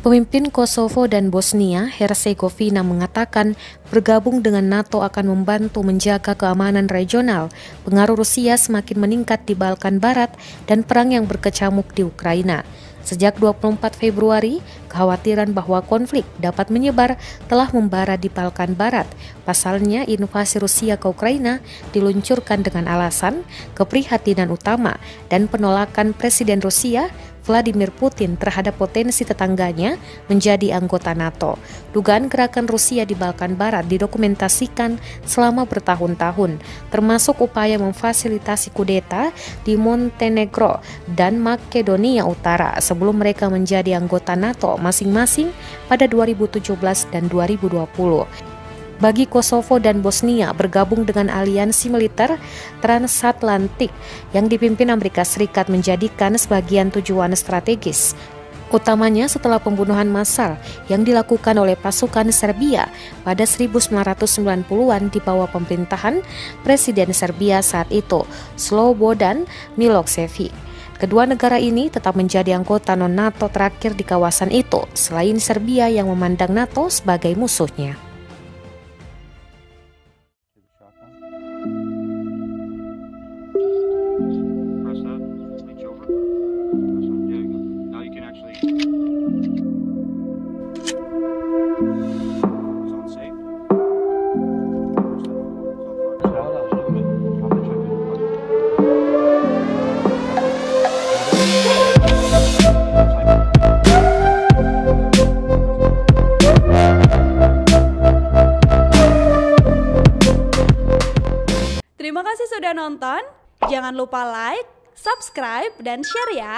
Pemimpin Kosovo dan Bosnia Herzegovina mengatakan bergabung dengan NATO akan membantu menjaga keamanan regional. Pengaruh Rusia semakin meningkat di Balkan Barat dan perang yang berkecamuk di Ukraina. Sejak 24 Februari, kekhawatiran bahwa konflik dapat menyebar telah membara di Balkan Barat. Pasalnya, invasi Rusia ke Ukraina diluncurkan dengan alasan keprihatinan utama dan penolakan Presiden Rusia Vladimir Putin terhadap potensi tetangganya menjadi anggota NATO. Dugaan gerakan Rusia di Balkan Barat didokumentasikan selama bertahun-tahun, termasuk upaya memfasilitasi kudeta di Montenegro dan Makedonia Utara sebelum mereka menjadi anggota NATO masing-masing pada 2017 dan 2020. Bagi Kosovo dan Bosnia bergabung dengan aliansi militer transatlantik yang dipimpin Amerika Serikat menjadikan sebagian tujuan strategis, utamanya setelah pembunuhan massal yang dilakukan oleh pasukan Serbia pada 1990-an di bawah pemerintahan Presiden Serbia saat itu, Slobodan Milošević. Kedua negara ini tetap menjadi anggota non-NATO terakhir di kawasan itu, selain Serbia yang memandang NATO sebagai musuhnya. Terima kasih sudah nonton. Jangan lupa like, subscribe, dan share ya.